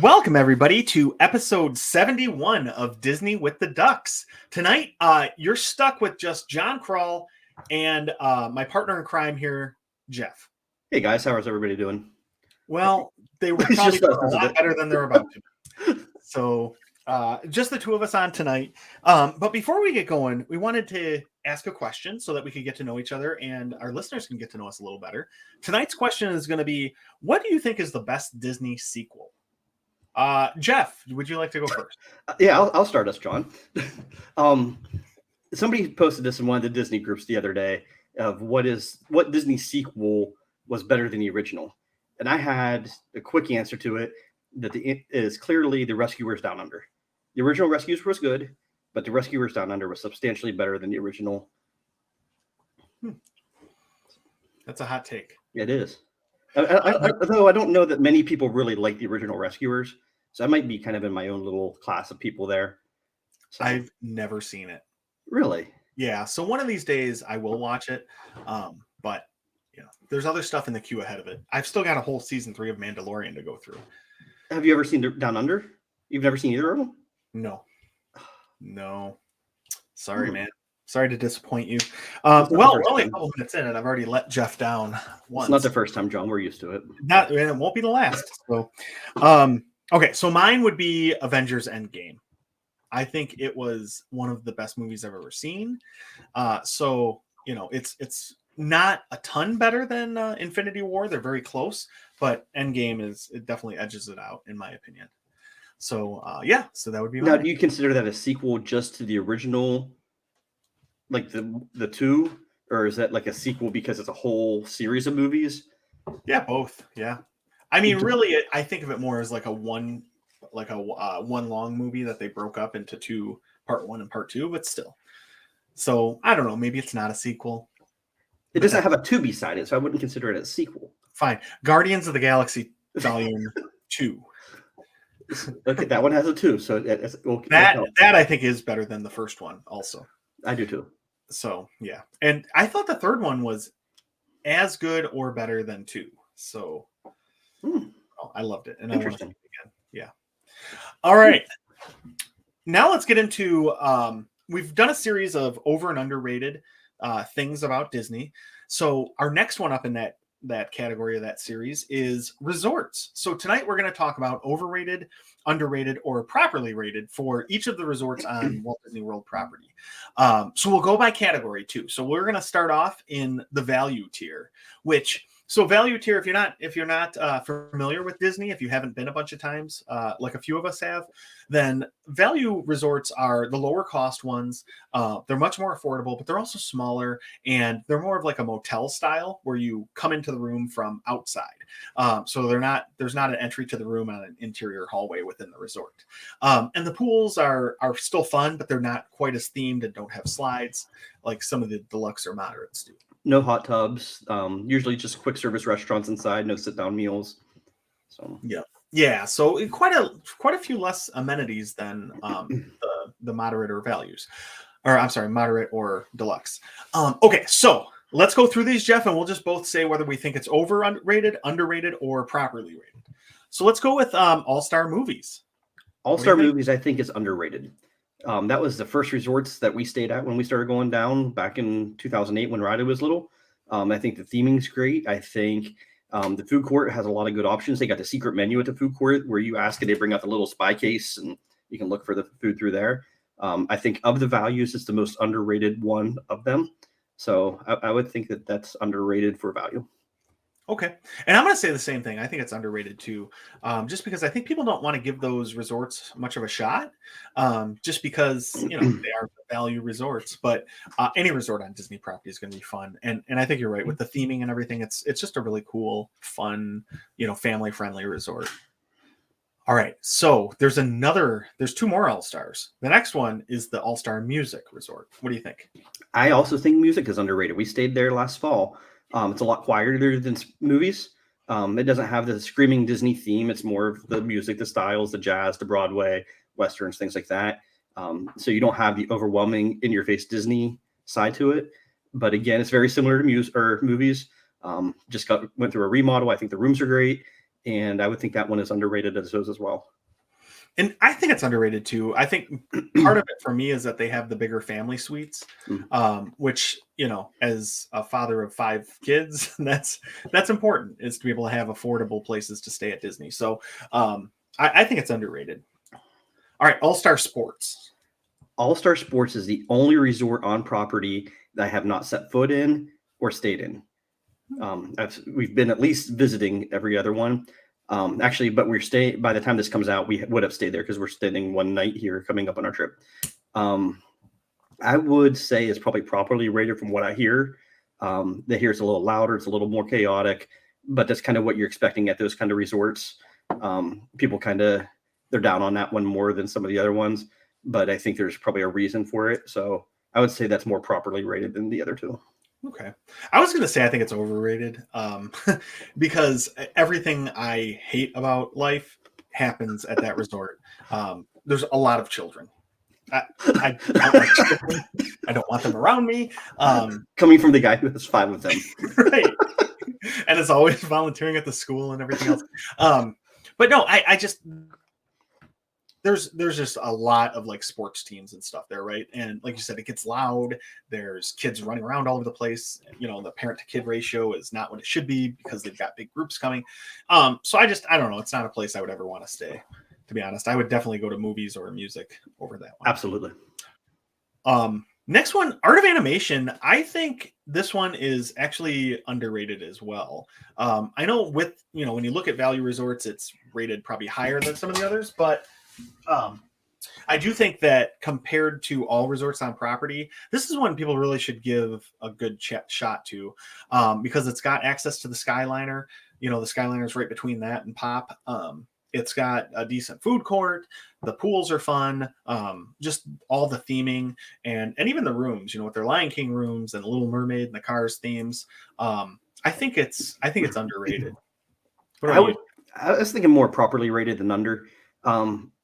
Welcome, everybody, to episode 71 of Disney with the Ducks. Tonight, you're stuck with just John Krull and my partner in crime here, Jeff. Hey, guys. How is everybody doing? Well, they were probably doing a lot better than they're about to. So, just the two of us on tonight. But before we get going, we wanted to ask a question so that we could get to know each other and our listeners can get to know us a little better. Tonight's question is going to be, what do you think is the best Disney sequel? Jeff, would you like to go first? Yeah, I'll start us, John. Somebody posted this in one of the Disney groups the other day of what Disney sequel was better than the original. And I had a quick answer to it that it is clearly The Rescuers Down Under. The original Rescuers was good, but The Rescuers Down Under was substantially better than the original. That's a hot take. It is. Although I don't know that many people really like the original Rescuers. So I might be kind of in my own little class of people there. So, I've never seen it. Really? Yeah. So one of these days I will watch it. But there's other stuff in the queue ahead of it. I've still got a whole season 3 of Mandalorian to go through. Have you ever seen Down Under? You've never seen either of them? No. Sorry, man. Sorry to disappoint you. We're only a couple minutes in, and I've already let Jeff down once. It's not the first time, John. We're used to it. And it won't be the last. So, okay. So mine would be Avengers Endgame. I think it was one of the best movies I've ever seen. It's not a ton better than Infinity War. They're very close, but Endgame it definitely edges it out, in my opinion. So, so that would be mine. Now, do you consider that a sequel just to the original, like the two, or is that like a sequel because it's a whole series of movies? Yeah, both. Yeah, I mean, really, I think of it more as like a one long movie that they broke up into two, part 1 and part 2, but still. So I don't know. Maybe it's not a sequel. It doesn't have a 2 beside it, so I wouldn't consider it a sequel. Fine. Guardians of the Galaxy Volume 2. Okay, that one has a 2, so that I think is better than the first one. Also, I do too. So yeah, and I thought the third one was as good or better than 2. So I loved it, and I want to see it again. Yeah. All right. Now let's get into. We've done a series of over and underrated things about Disney. So our next one up in that category of that series is resorts. So tonight we're going to talk about overrated, underrated, or properly rated for each of the resorts on Walt Disney World property. So we'll go by category too. So we're going to start off in the value tier, value tier, if you're not familiar with Disney, if you haven't been a bunch of times, like a few of us have, then value resorts are the lower cost ones. They're much more affordable, but they're also smaller, and they're more of like a motel style where you come into the room from outside. So there's not an entry to the room on an interior hallway within the resort. And the pools are still fun, but they're not quite as themed and don't have slides like some of the deluxe or moderates do. No hot tubs. Usually just quick service restaurants inside. No sit down meals. So yeah. So quite a few less amenities than the moderate or values, or I'm sorry, moderate or deluxe. Okay, so let's go through these, Jeff, and we'll just both say whether we think it's overrated, underrated, or properly rated. So let's go with All-Star Movies. All-Star Movies, I think, is underrated. That was the first resorts that we stayed at when we started going down back in 2008 when Ryder was little. I think the theming's great. I think the food court has a lot of good options. They got the secret menu at the food court where you ask and they bring out the little spy case and you can look for the food through there. I think of the values, it's the most underrated one of them. So I would think that that's underrated for value. Okay. And I'm going to say the same thing. I think it's underrated too, just because I think people don't want to give those resorts much of a shot, just because, they are value resorts. But any resort on Disney property is going to be fun. And I think you're right with the theming and everything. It's just a really cool, fun, family-friendly resort. All right. So there's 2 more All-Stars. The next one is the All-Star Music Resort. What do you think? I also think music is underrated. We stayed there last fall. It's a lot quieter than movies. It doesn't have the screaming Disney theme. It's more of the music, the styles, the jazz, the Broadway, Westerns, things like that. So you don't have the overwhelming in-your-face Disney side to it. But again, it's very similar to movies. Went through a remodel. I think the rooms are great. And I would think that one is underrated as well. And I think it's underrated too. I think part of it for me is that they have the bigger family suites, which, you know, as a father of 5 kids, that's important, is to be able to have affordable places to stay at Disney. So I think it's underrated. All right, All Star Sports. All Star Sports is the only resort on property that I have not set foot in or stayed in. We've been at least visiting every other one. Actually, but we're staying, by the time this comes out, we would have stayed there because we're staying one night here coming up on our trip. I would say it's probably properly rated from what I hear. That here it's a little louder, it's a little more chaotic, but that's kind of what you're expecting at those kind of resorts. People they're down on that one more than some of the other ones, but I think there's probably a reason for it. So I would say that's more properly rated than the other two. Okay. I was going to say I think it's overrated because everything I hate about life happens at that resort. There's a lot of children. I don't like children. I don't want them around me. Coming from the guy who has 5 of them. Right. And is always volunteering at the school and everything else. But no, I just... There's just a lot of like sports teams and stuff there, right? And like you said, it gets loud. There's kids running around all over the place. You know, the parent to kid ratio is not what it should be because they've got big groups coming. So I don't know. It's not a place I would ever want to stay, to be honest. I would definitely go to movies or music over that one. Absolutely. Next one, Art of Animation. I think this one is actually underrated as well. I know with, you know, when you look at value resorts, it's rated probably higher than some of the others, but I do think that compared to all resorts on property, this is one people really should give a good shot to, because it's got access to the Skyliner. You know, the Skyliner is right between that and Pop. It's got a decent food court. The pools are fun. Just all the theming and even the rooms, you know, with their Lion King rooms and Little Mermaid and the Cars themes. I think it's underrated. I was thinking more properly rated than under.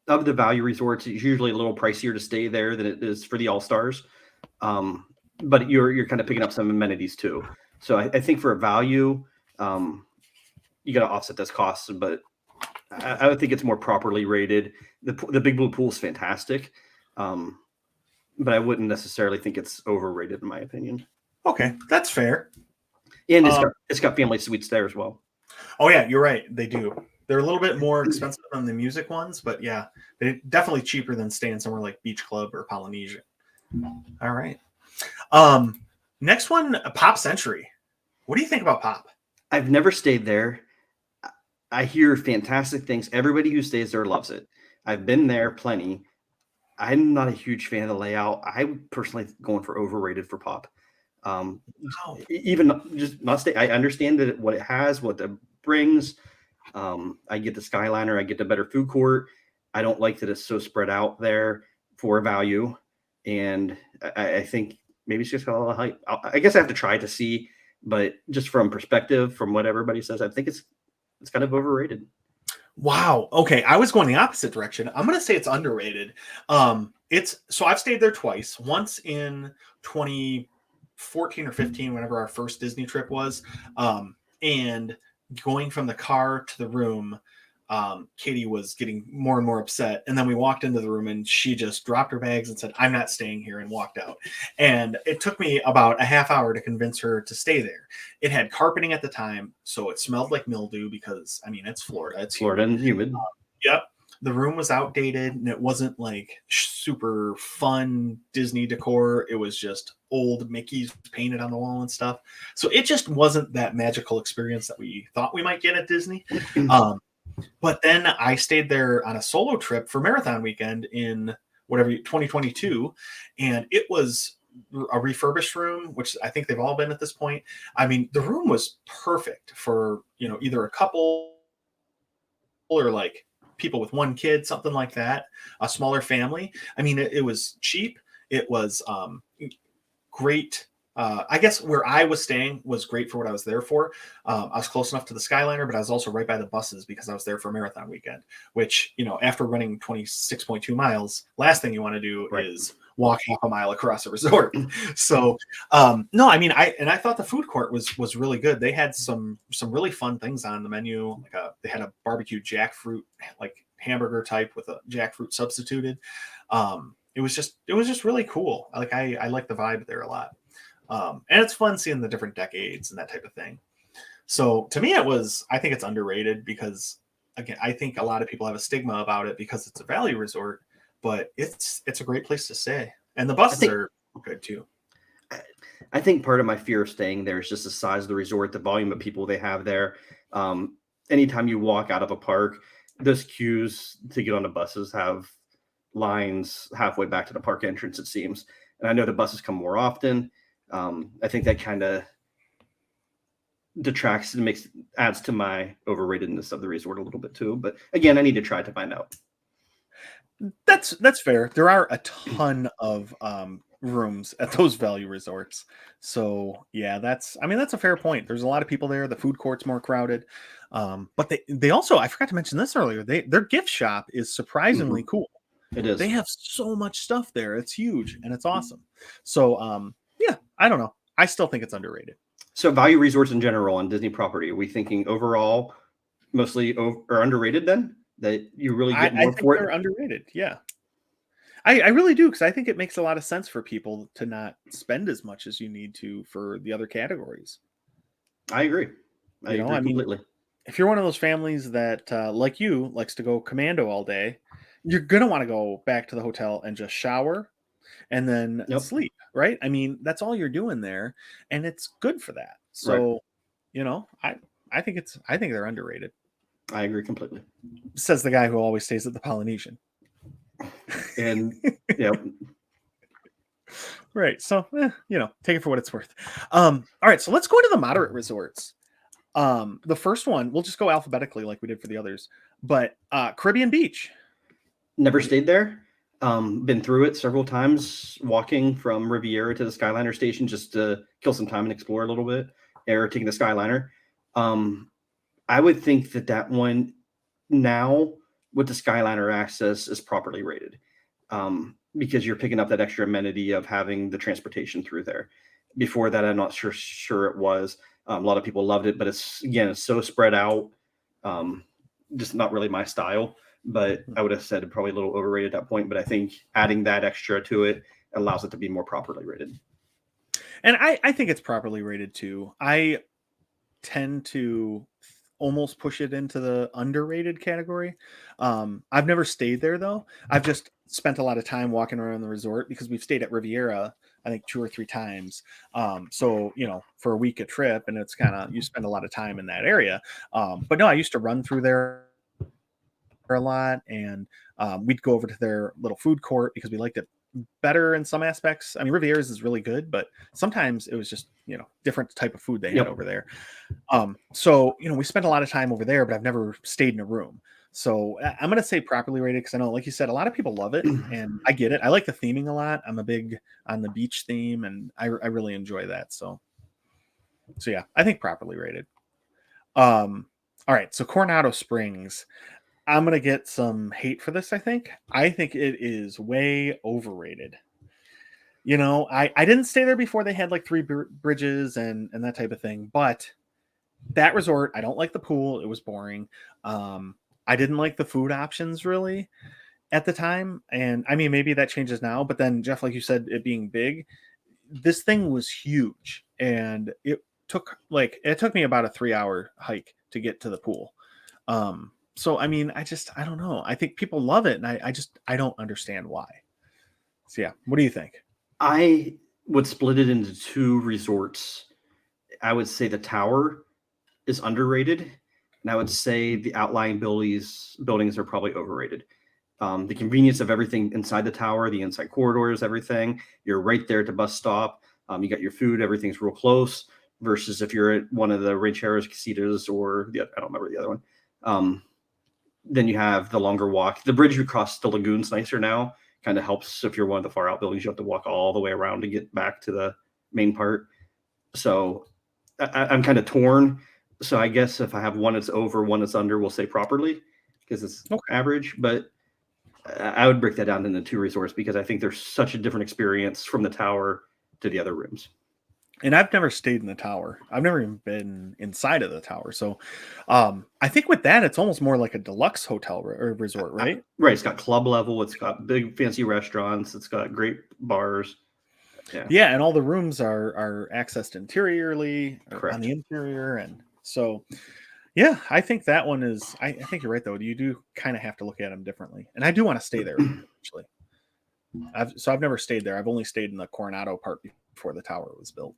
Of the value resorts, it's usually a little pricier to stay there than it is for the All-Stars. But you're kind of picking up some amenities too. So I think for a value, you got to offset those costs. But I would think it's more properly rated. The Big Blue Pool is fantastic, but I wouldn't necessarily think it's overrated in my opinion. Okay, that's fair. And it's got family suites there as well. Oh yeah, you're right. They do. They're a little bit more expensive than the music ones, but yeah, they're definitely cheaper than staying somewhere like Beach Club or Polynesia. All right. Next one, Pop Century. What do you think about Pop? I've never stayed there. I hear fantastic things. Everybody who stays there loves it. I've been there plenty. I'm not a huge fan of the layout. I personally going for overrated for Pop. Even just not stay. I understand that what it has, what it brings. I get the Skyliner. I get the better food court. I don't like that it's so spread out there for value. And I think maybe it's just got a lot of hype. I guess I have to try to see, but just from perspective, from what everybody says, I think it's kind of overrated. Wow. Okay. I was going the opposite direction. I'm going to say it's underrated. So I've stayed there twice, once in 2014 or 15, whenever our first Disney trip was. And going from the car to the room, Katie was getting more and more upset. And then we walked into the room and she just dropped her bags and said, "I'm not staying here," and walked out. And it took me about a half hour to convince her to stay there. It had carpeting at the time, so it smelled like mildew because, I mean, it's Florida. It's Florida and humid. Yep. The room was outdated and it wasn't like super fun Disney decor. It was just old Mickey's painted on the wall and stuff. So it just wasn't that magical experience that we thought we might get at Disney. But then I stayed there on a solo trip for Marathon Weekend in 2022. And it was a refurbished room, which I think they've all been at this point. I mean, the room was perfect for, you know, either a couple or like people with one kid, something like that, a smaller family. I mean, it was cheap. It was great. I guess where I was staying was great for what I was there for. I was close enough to the Skyliner, but I was also right by the buses because I was there for Marathon Weekend, which, you know, after running 26.2 miles, last thing you want to do is walk half a mile across a resort. So, no, I mean, I thought the food court was really good. They had some really fun things on the menu. Like they had a barbecue jackfruit, like hamburger type with a jackfruit substituted. It was just really cool. Like I like the vibe there a lot. And it's fun seeing the different decades and that type of thing. So to me, I think it's underrated because, again, I think a lot of people have a stigma about it because it's a value resort, but it's a great place to stay. And the buses are good too. I think part of my fear of staying there is just the size of the resort, the volume of people they have there. Anytime you walk out of a park, those queues to get on the buses have lines halfway back to the park entrance, it seems. And I know the buses come more often. I think that kind of detracts and adds to my overratedness of the resort a little bit too. But again, I need to try to find out. That's fair. There are a ton of rooms at those value resorts. So yeah, that's a fair point. There's a lot of people there. The food court's more crowded. But they also, I forgot to mention this earlier, their gift shop is surprisingly cool. It is. They have so much stuff there. It's huge and it's awesome. So yeah, I don't know. I still think it's underrated. So value resorts in general on Disney property, are we thinking overall mostly or underrated then? That you really get more for it? They're underrated. Yeah. I really do, because I think it makes a lot of sense for people to not spend as much as you need to for the other categories. I agree. I agree completely. If you're one of those families that, like you, likes to go commando all day, you're going to want to go back to the hotel and just shower and then sleep, right? I mean, that's all you're doing there, and it's good for that. So, I think they're underrated. I agree completely. Says the guy who always stays at the Polynesian. And right. So, take it for what it's worth. All right. So let's go into the moderate resorts. The first one, we'll just go alphabetically like we did for the others, but Caribbean Beach. Never stayed there. Been through it several times, walking from Riviera to the Skyliner station just to kill some time and explore a little bit, or taking the Skyliner. I would think that one now with the Skyliner access is properly rated, because you're picking up that extra amenity of having the transportation through there. Before that, I'm not sure it was. A lot of people loved it, but it's so spread out, just not really my style. But I would have said probably a little overrated at that point. But I think adding that extra to it allows it to be more properly rated. And I think it's properly rated too. I tend to almost push it into the underrated category. I've never stayed there though. I've just spent a lot of time walking around the resort because we've stayed at Riviera, I think 2 or 3 times. So, for a week a trip, and it's kind of, you spend a lot of time in that area. But no, I used to run through there a lot, and we'd go over to their little food court because we liked it better in some aspects. I mean, Riviera's is really good, but sometimes it was just, different type of food they had over there. So, we spent a lot of time over there, but I've never stayed in a room. So I'm going to say properly rated, because I know, like you said, a lot of people love it, and I get it. I like the theming a lot. I'm a big on the beach theme, and I really enjoy that. So yeah, I think properly rated. All right. So Coronado Springs, I'm going to get some hate for this. I think it is way overrated. I didn't stay there before they had like 3 bridges and that type of thing, but that resort, I don't like the pool. It was boring. I didn't like the food options really at the time. And I mean, maybe that changes now, but then Jeff, like you said, it being big, this thing was huge, and it took me about a 3-hour hike to get to the pool. So, I mean, I don't know. I think people love it, and I don't understand why. So yeah, what do you think? I would split it into 2 resorts. I would say the tower is underrated, and I would say the outlying buildings are probably overrated. The convenience of everything inside the tower, the inside corridors, everything, you're right there at the bus stop. You got your food, everything's real close, versus if you're at one of the Rancheros Casitas or I don't remember the other one. Then you have the longer walk. The bridge across the lagoon's nicer now. Kind of helps if you're one of the far out buildings. You have to walk all the way around to get back to the main part. So I'm kind of torn. So I guess if I have one that's over, one that's under, we'll say properly, because it's average. But I would break that down into 2 resorts, because I think there's such a different experience from the tower to the other rooms. And I've never stayed in the tower. I've never even been inside of the tower. So I think with that, it's almost more like a deluxe hotel or resort, right? Right. It's got club level. It's got big fancy restaurants. It's got great bars. Yeah. Yeah, and all the rooms are accessed interiorly or on Correct. the interior. And so yeah, I think that one is I think you're right though. You do kind of have to look at them differently. And I do want to stay there eventually. I've never stayed there. I've only stayed in the Coronado part before the tower was built.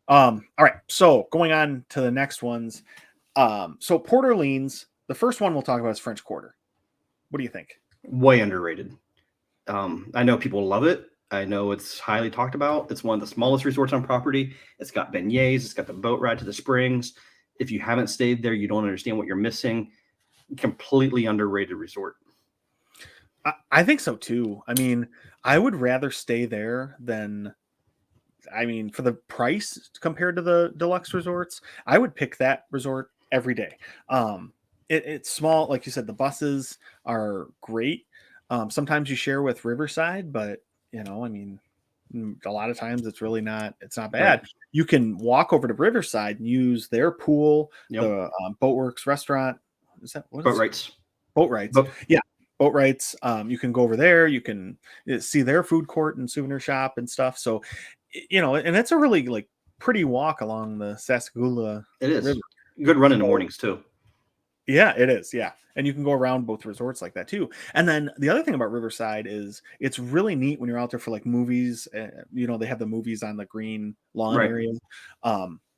All right, so going on to the next ones. So Port Orleans, the first one we'll talk about is French Quarter. What do you think? Way underrated. I know people love it. I know it's highly talked about. It's one of the smallest resorts on property. It's got beignets. It's got the boat ride to the springs. If you haven't stayed there, you don't understand what you're missing. Completely underrated resort. I think so too. I mean, I would rather stay there than for the price compared to the deluxe resorts, I would pick that resort every day. It's small, like you said, the buses are great. Sometimes you share with Riverside, but a lot of times it's not Right. bad. You can walk over to Riverside and use their pool, Yep. the Boatworks restaurant. Is that what Boat is rights. Boat rights? Boat. Yeah, boat rights. You can go over there. You can see their food court and souvenir shop and stuff. So, and it's a really like pretty walk along the Sassagoula It is. River. Good run in the So, mornings too. yeah, it is. Yeah. And you can go around both resorts like that too. And then the other thing about Riverside is it's really neat when you're out there for like movies. They have the movies on the green lawn Right. area.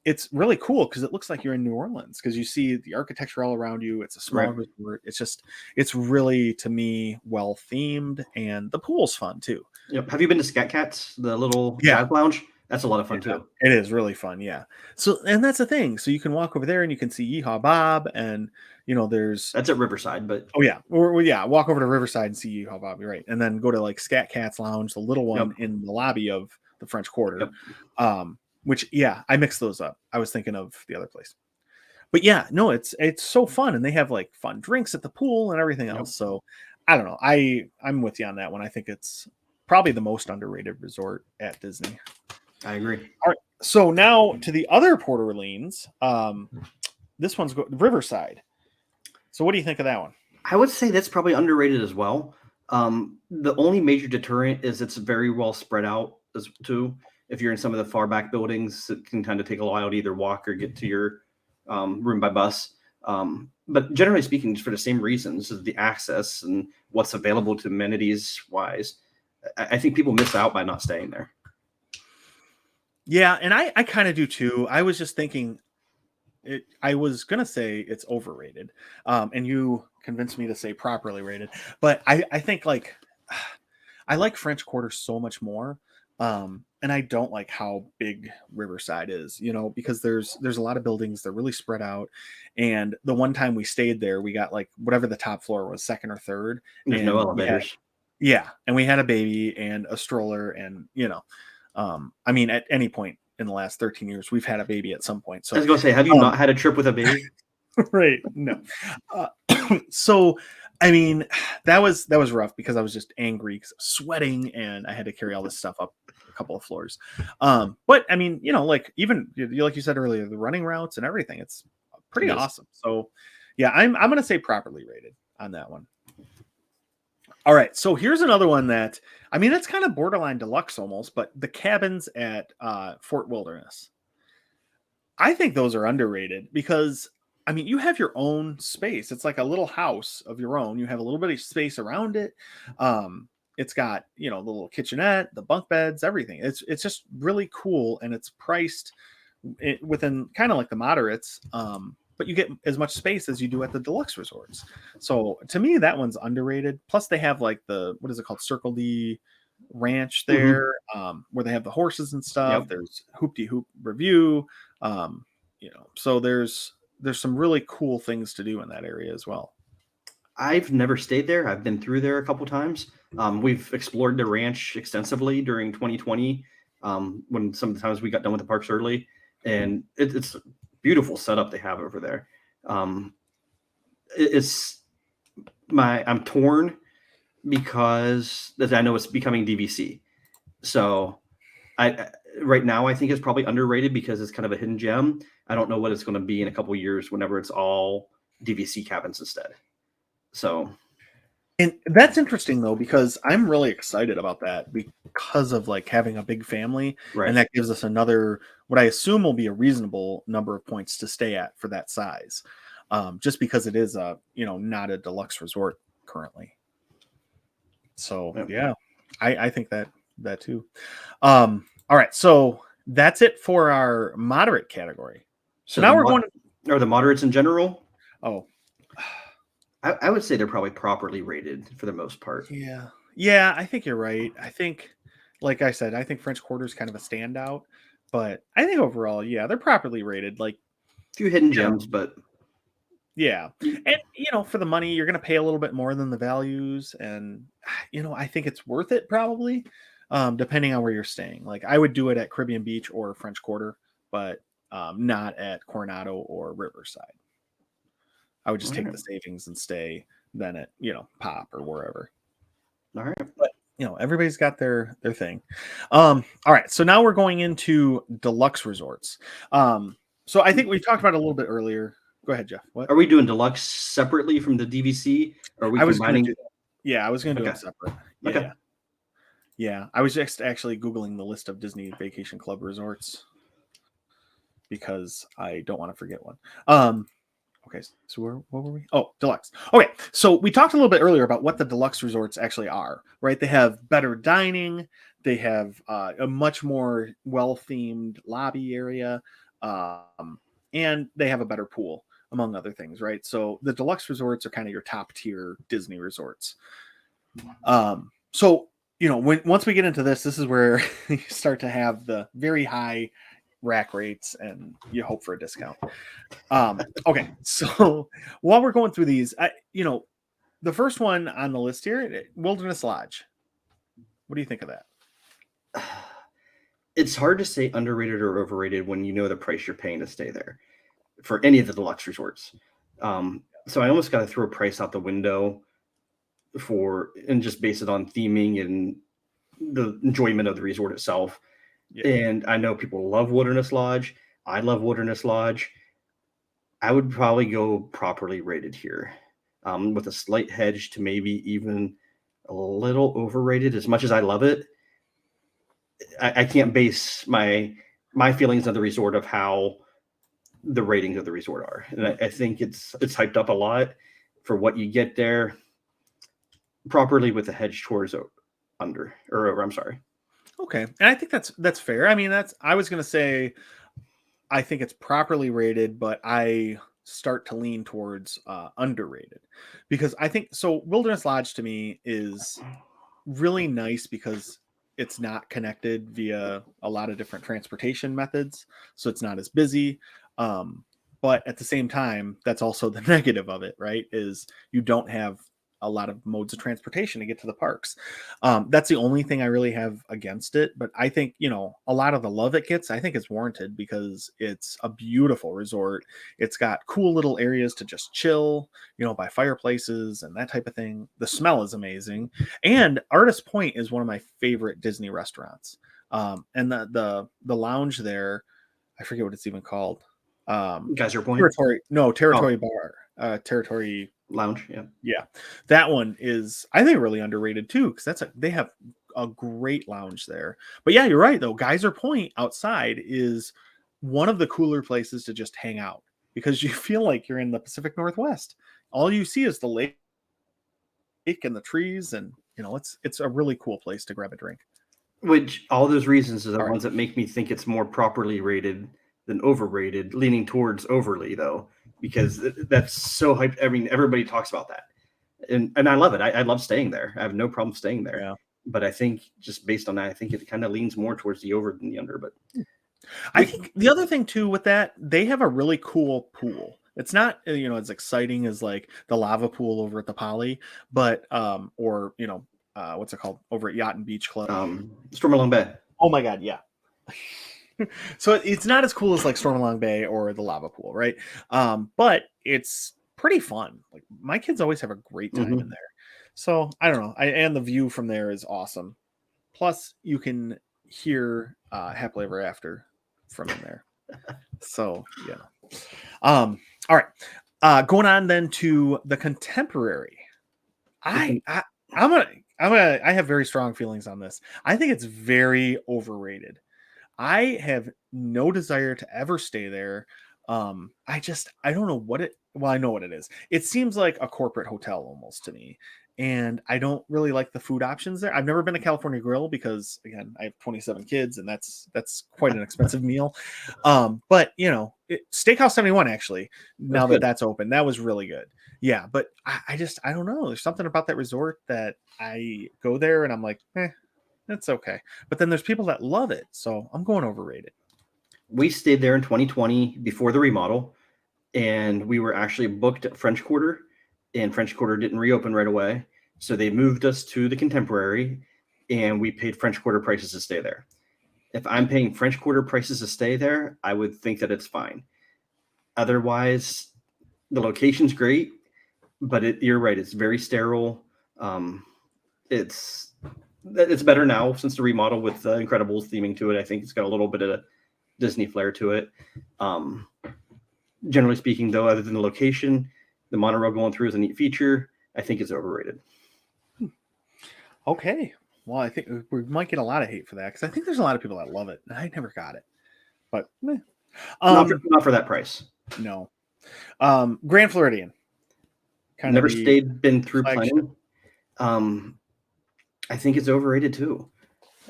It's really cool because it looks like you're in New Orleans because you see the architecture all around you. It's a small Right. resort. It's really, to me, well themed, and the pool's fun too. Yep. Have you been to Scat Cats, the little Yeah. jazz lounge? That's a lot of fun Yeah, too. it is really fun. Yeah. So, and that's the thing. So you can walk over there and you can see Yeehaw Bob, and there's That's at Riverside, but oh yeah, or yeah, walk over to Riverside and see Yeehaw Bob. You're right, and then go to like Scat Cat's Lounge, the little yep. one in the lobby of the French Quarter. Yep. Which yeah, I mixed those up. I was thinking of the other place, but yeah, no, it's so fun, and they have like fun drinks at the pool and everything else. Yep. So I don't know. I'm with you on that one. I think it's probably the most underrated resort at Disney. I agree. All right. So now to the other Port Orleans. This one's Riverside. So what do you think of that one? I would say that's probably underrated as well. The only major deterrent is it's very well spread out as too. If you're in some of the far back buildings, it can kind of take a while to either walk or get to your room by bus. But generally speaking, for the same reasons, the access and what's available to amenities wise, I think people miss out by not staying there. Yeah, and I kind of do too. I was just thinking, I was gonna say it's overrated, and you convinced me to say properly rated. But I think like I like French Quarter so much more, and I don't like how big Riverside is. Because there's a lot of buildings. They're really spread out, and the one time we stayed there, we got like whatever the top floor was, second or third, There's no and we had elevators. and we had a baby and a stroller, and at any point in the last 13 years, we've had a baby at some point. So I was going to say, have you not had a trip with a baby? right. No. So, that was rough because I was just angry because I was sweating and I had to carry all this stuff up a couple of floors. But like even like you said earlier, the running routes and everything, it's pretty awesome. So yeah, I'm going to say properly rated on that one. All right, so here's another one that it's kind of borderline deluxe almost, but the cabins at Fort Wilderness. I think those are underrated because you have your own space. It's like a little house of your own. You have a little bit of space around it. It's got the little kitchenette, the bunk beds, everything. It's just really cool, and it's priced within kind of like the moderates. But you get as much space as you do at the deluxe resorts. So to me, that one's underrated. Plus, they have like what is it called, Circle D Ranch there, where they have the horses and stuff. Yep. There's Hoop De Hoop Review. So there's some really cool things to do in that area as well. I've never stayed there. I've been through there a couple times. We've explored the ranch extensively during 2020, when sometimes we got done with the parks early, and it's a beautiful setup they have over there. I'm torn because as I know it's becoming DVC, so Right now I think it's probably underrated because it's kind of a hidden gem. I don't know what it's going to be in a couple of years whenever it's all DVC cabins instead. So, and that's interesting though, because I'm really excited about that because of like having a big family, right. and that gives us another, what I assume will be a reasonable number of points to stay at for that size, just because it is a, not a deluxe resort currently. So yeah, I think that too. All right, so that's it for our moderate category. So now we're going to, or the moderates in general. Oh, I would say they're probably properly rated for the most part. Yeah, I think you're right. I think, like I said, I think French Quarter is kind of a standout, but I think overall, yeah, they're properly rated. Like, a few hidden gems, but yeah, and for the money, you're going to pay a little bit more than the values, and I think it's worth it probably, depending on where you're staying. Like, I would do it at Caribbean Beach or French Quarter, but not at Coronado or Riverside. I would just take the savings and stay then at Pop or wherever. All right. But everybody's got their thing. All right, so now we're going into deluxe resorts. So I think we talked about it a little bit earlier. Go ahead, Jeff. What are we doing? Deluxe separately from the DVC? Or are we combining? I was going to do them separate. Yeah, okay. Yeah, I was just actually Googling the list of Disney Vacation Club resorts because I don't want to forget one. Okay, so what were we? Oh, deluxe. Okay, so we talked a little bit earlier about what the deluxe resorts actually are, right? They have better dining. They have a much more well-themed lobby area, and they have a better pool, among other things, right? So the deluxe resorts are kind of your top-tier Disney resorts. So once we get into this is where you start to have the very high rack rates and you hope for a discount. Okay, so while we're going through these, the first one on the list here, Wilderness Lodge. What do you think of that? It's hard to say underrated or overrated when you know the price you're paying to stay there for any of the deluxe resorts. So I almost got to throw a price out the window and just base it on theming and the enjoyment of the resort itself. Yeah. And I know people love Wilderness Lodge. I love Wilderness Lodge. I would probably go properly rated here, with a slight hedge to maybe even a little overrated. As much as I love it, I can't base my feelings of the resort of how the ratings of the resort are, and I think it's hyped up a lot for what you get there. Properly with a hedge towards under or over. I'm sorry. Okay, and I think that's fair. I mean, I was going to say I think it's properly rated, but I start to lean towards underrated because I think so. Wilderness Lodge to me is really nice because it's not connected via a lot of different transportation methods, so it's not as busy. But at the same time, that's also the negative of it, right? Is you don't have a lot of modes of transportation to get to the parks. That's the only thing I really have against it. But I think, a lot of the love it gets, I think it's warranted because it's a beautiful resort. It's got cool little areas to just chill, by fireplaces and that type of thing. The smell is amazing. And Artist Point is one of my favorite Disney restaurants. And the lounge there, I forget what it's even called. Geyser Point? Territory Bar. Territory Lounge, yeah, that one is I think really underrated too because they have a great lounge there. But yeah, you're right though. Geyser Point outside is one of the cooler places to just hang out because you feel like you're in the Pacific Northwest. All you see is the lake and the trees, and it's a really cool place to grab a drink. Which all those reasons are the ones that make me think it's more properly rated than overrated, leaning towards overly though, because that's so hyped. I mean, everybody talks about that, and I love it. I love staying there. I have no problem staying there. Yeah. But I think just based on that, I think it kind of leans more towards the over than the under. But I think the other thing too with that, they have a really cool pool. It's not as exciting as like the lava pool over at the Poly, but or what's it called over at Yacht and Beach Club? Stormalong Bay. Oh my God, yeah. So it's not as cool as like Stormalong Bay or the lava pool, right? But it's pretty fun. Like my kids always have a great time in there. So I don't know. And the view from there is awesome. Plus, you can hear happily ever after from in there. So all right. Going on then to the contemporary. I have very strong feelings on this. I think it's very overrated. I have no desire to ever stay there. I don't know what it. Well, I know what it is. It seems like a corporate hotel almost to me, and I don't really like the food options there. I've never been to California Grill because again, I have 27 kids, and that's quite an expensive meal. But Steakhouse 71 actually. Now that that's open, that was really good. Yeah, but I don't know. There's something about that resort that I go there and I'm like, that's okay. But then there's people that love it, so I'm going overrated. We stayed there in 2020 before the remodel, and we were actually booked at French Quarter, and French Quarter didn't reopen right away. So they moved us to the Contemporary, and we paid French Quarter prices to stay there. If I'm paying French Quarter prices to stay there, I would think that it's fine. Otherwise, the location's great, but you're right. It's very sterile. It's better now since the remodel with the Incredibles theming to it. I think it's got a little bit of Disney flair to it. Generally speaking, though, other than the location, the monorail going through is a neat feature. I think it's overrated. Okay. Well, I think we might get a lot of hate for that because I think there's a lot of people that love it, and I never got it. But not for that price. No. Grand Floridian. Never stayed, been through planning. I think it's overrated too.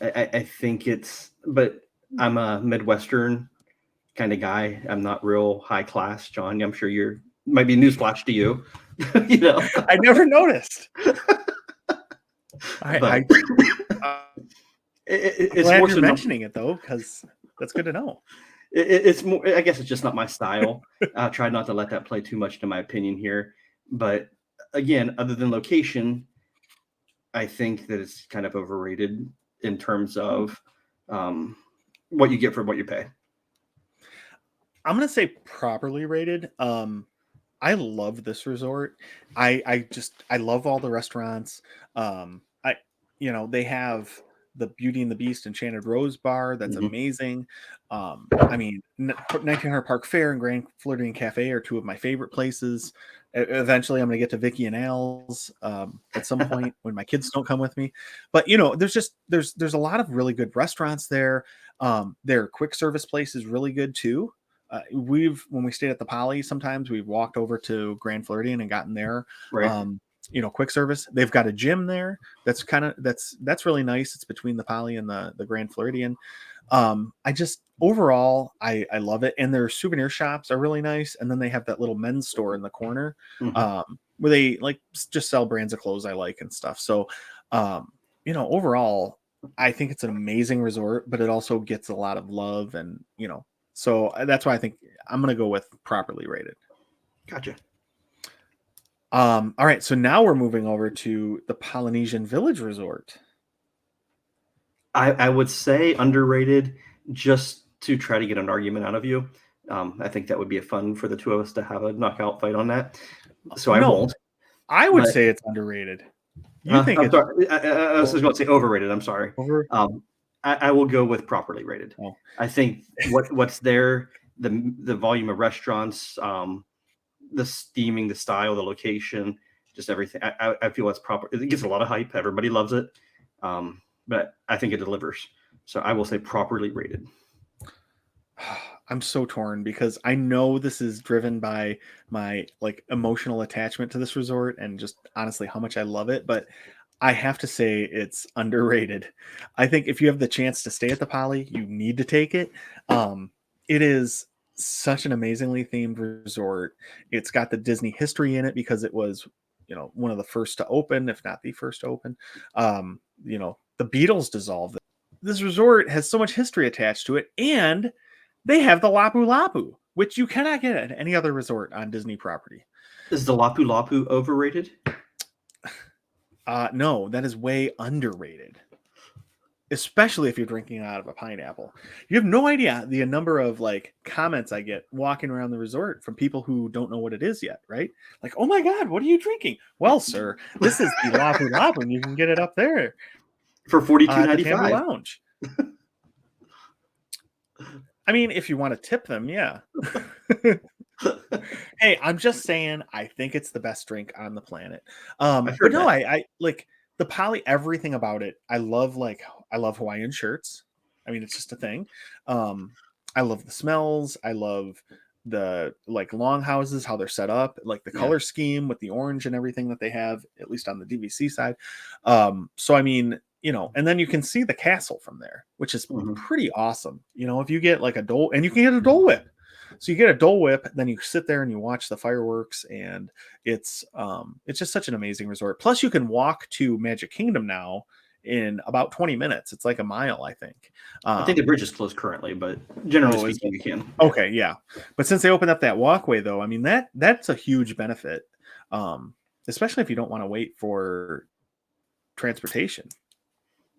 I think but I'm a Midwestern kind of guy. I'm not real high class, John. I'm sure might be newsflash to you. I never noticed. It's glad you're mentioning it though, because that's good to know. It's more. I guess it's just not my style. I try not to let that play too much to my opinion here. But again, other than location, I think that it's kind of overrated in terms of what you get for what you pay. I'm gonna say properly rated. I love this resort. I love all the restaurants. They have the Beauty and the Beast Enchanted Rose Bar. That's amazing. 1900 Park Fair and Grand Floridian Cafe are two of my favorite places. Eventually, I'm going to get to Vicky and Al's at some point when my kids don't come with me. But there's a lot of really good restaurants there. Their quick service place is really good too. When we stayed at the Poly, sometimes we've walked over to Grand Floridian and gotten there. Right. Quick service. They've got a gym there. That's really nice. It's between the Poly and the Grand Floridian. Overall, I love it. And their souvenir shops are really nice. And then they have that little men's store in the corner where they just sell brands of clothes I like and stuff. So, overall, I think it's an amazing resort, but it also gets a lot of love and, so that's why I think I'm going to go with properly rated. Gotcha. All right. So now we're moving over to the Polynesian Village Resort. I would say underrated just to try to get an argument out of you. I think that would be fun for the two of us to have a knockout fight on that. So I won't. I would say it's underrated. You think I'm sorry. I was just going to say overrated. I'm sorry. I will go with properly rated. Oh. I think what's there, the volume of restaurants, the steaming, the style, the location, just everything. I feel it's proper. It gets a lot of hype. Everybody loves it. But I think it delivers. So I will say properly rated. I'm so torn because I know this is driven by my emotional attachment to this resort and just honestly how much I love it. But I have to say it's underrated. I think if you have the chance to stay at the Poly, you need to take it. It is such an amazingly themed resort. It's got the Disney history in it because it was, one of the first to open, if not the first to open. The Beatles dissolved it. This resort has so much history attached to it, and they have the Lapu Lapu, which you cannot get at any other resort on Disney property. Is the Lapu Lapu overrated? No, that is way underrated. Especially if you're drinking out of a pineapple. You have no idea the number of comments I get walking around the resort from people who don't know what it is yet, right? Like, oh my God, what are you drinking? Well, sir, this is the Lapu Lapu, and you can get it up there for $42.95 Lounge. I mean, if you want to tip them, yeah. Hey, I'm just saying, I think it's the best drink on the planet. I've But heard no, that. I like the poly, everything about it. I love Hawaiian shirts. I mean, it's just a thing. Um, I love the smells. I love the like long houses, how they're set up, like the Yeah. color scheme with the orange and everything that they have, at least on the DVC side. So I mean, and then you can see the castle from there, which is Mhm. pretty awesome. If you get like a Dole, and you can get a Dole Whip. So you get a Dole Whip, then you sit there and you watch the fireworks, and it's just such an amazing resort. Plus, you can walk to Magic Kingdom now in about 20 minutes. It's like a mile, I think. I think the bridge is closed currently, but generally Oh, is speaking, it? you can. Yeah. Okay, yeah. But since they opened up that walkway, though, I mean that's a huge benefit, um, especially if you don't want to wait for transportation.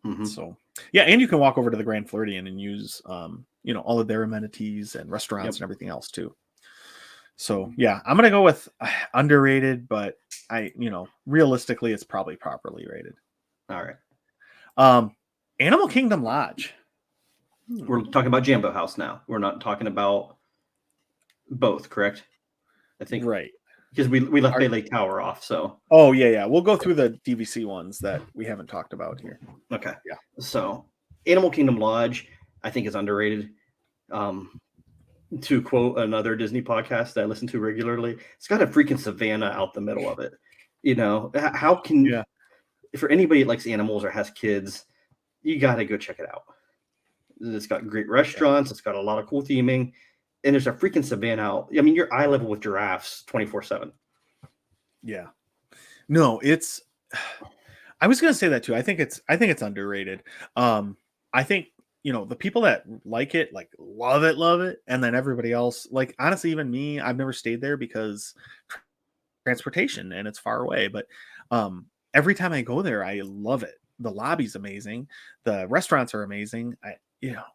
Hmm. So yeah, and you can walk over to the Grand Floridian and use all of their amenities and Yep. restaurants and everything else too. So yeah, I'm gonna go with underrated, but realistically, it's probably properly rated. All right. Um, Animal Kingdom Lodge. We're talking about Jambo House now. We're not talking about both, correct? I think Right. because we left Are- Bay Lake Tower off. So oh yeah. We'll go through the DVC ones that we haven't talked about here. okay. Yeah. So Animal Kingdom Lodge, I think, is underrated. Um, to quote another Disney podcast that I listen to regularly, it's got a freaking savannah out the middle of it. How can Yeah. for anybody that likes animals or has kids, you got to go check it out. It's got great restaurants. It's got a lot of cool theming, and there's a freaking savannah out. I mean, you're eye level with giraffes 24/7. Yeah. No, it's. I was gonna say that too. I think it's underrated. I think the people that like it, like love it, and then everybody else, like honestly, even me, I've never stayed there because transportation and it's far away. But every time I go there, I love it. The lobby's amazing, the restaurants are amazing.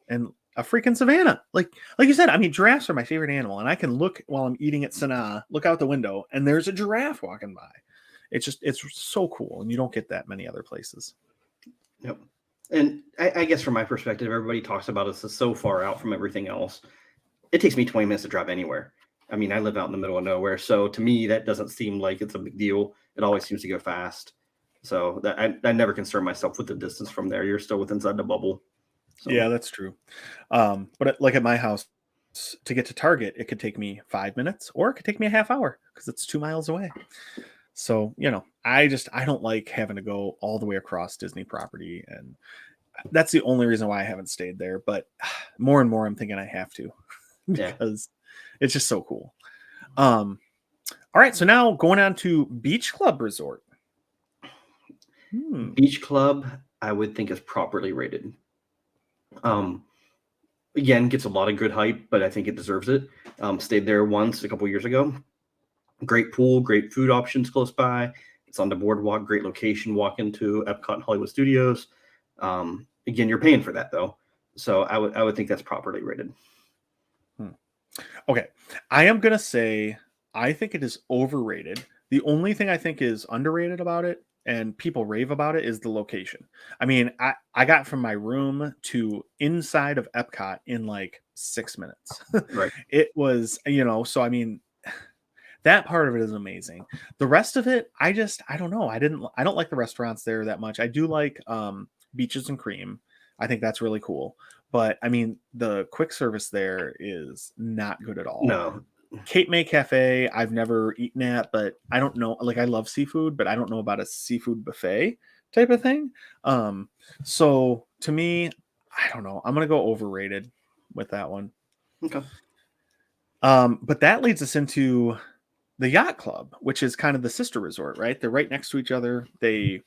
And a freaking savannah, like you said. I mean, giraffes are my favorite animal, and I can look while I'm eating at Sanaa, look out the window, and there's a giraffe walking by. It's so cool, and you don't get that many other places. Yep. And I guess from my perspective, everybody talks about us as so far out from everything else. It takes me 20 minutes to drive anywhere. I mean, I live out in the middle of nowhere, so to me, that doesn't seem like it's a big deal. It always seems to go fast. So I never concern myself with the distance from there. You're still within inside the bubble. So Yeah, that's true. But like at my house, to get to Target, it could take me 5 minutes, or it could take me a half hour because it's 2 miles away. So I don't like having to go all the way across Disney property, and that's the only reason why I haven't stayed there. But more and more, I'm thinking I have to yeah. because it's just so cool. All right, so now going on to Beach Club Resort. Beach Club, I would think is properly rated. Again, gets a lot of good hype, but I think it deserves it. Stayed there once a couple years ago. Great pool, great food options close by. It's on the boardwalk, great location. Walk into Epcot and Hollywood Studios. Again, you're paying for that though, so I would think that's properly rated. Okay, I am gonna say I think it is overrated. The only thing I think is underrated about it, and people rave about it, is the location. I mean, I got from my room to inside of Epcot in like 6 minutes. Right. It was, so I mean, that part of it is amazing. The rest of it, I don't know. I don't like the restaurants there that much. I do like Beaches and Cream. I think that's really cool. But I mean, the quick service there is not good at all. No. Cape May Cafe, I've never eaten at, but I don't know. Like, I love seafood, but I don't know about a seafood buffet type of thing. So to me, I don't know. I'm gonna go overrated with that one. Okay. But that leads us into the Yacht Club, which is kind of the sister resort, right? They're right next to each other. They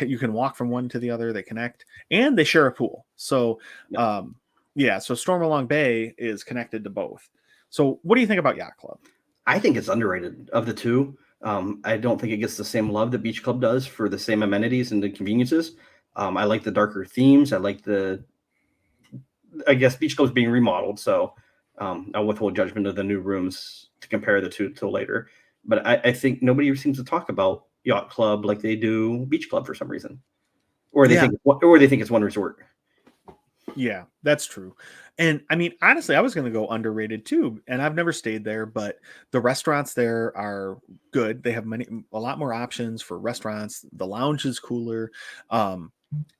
you can walk from one to the other. They connect, and they share a pool. So so Stormalong Bay is connected to both. So what do you think about Yacht Club? I think it's underrated of the two. I don't think it gets the same love that Beach Club does for the same amenities and the conveniences. I like the darker themes. I guess Beach Club's being remodeled, so I'll withhold judgment of the new rooms to compare the two till later. But I think nobody seems to talk about Yacht Club like they do Beach Club for some reason, or they think it's one resort. Yeah, that's true. And I mean, honestly, I was going to go underrated too. And I've never stayed there, but the restaurants there are good. They have a lot more options for restaurants. The lounge is cooler. Um,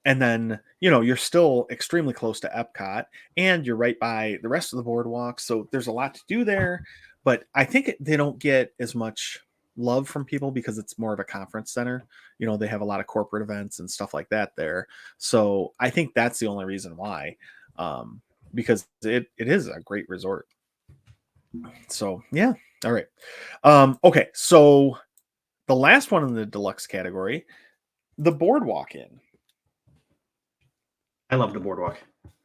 and then, you're still extremely close to Epcot and you're right by the rest of the boardwalk. So there's a lot to do there. But I think they don't get as much love from people because it's more of a conference center. They have a lot of corporate events and stuff like that there. So I think that's the only reason why, um, because it is a great resort. So yeah, all right. Okay, so the last one in the deluxe category, the Boardwalk Inn. I love the boardwalk.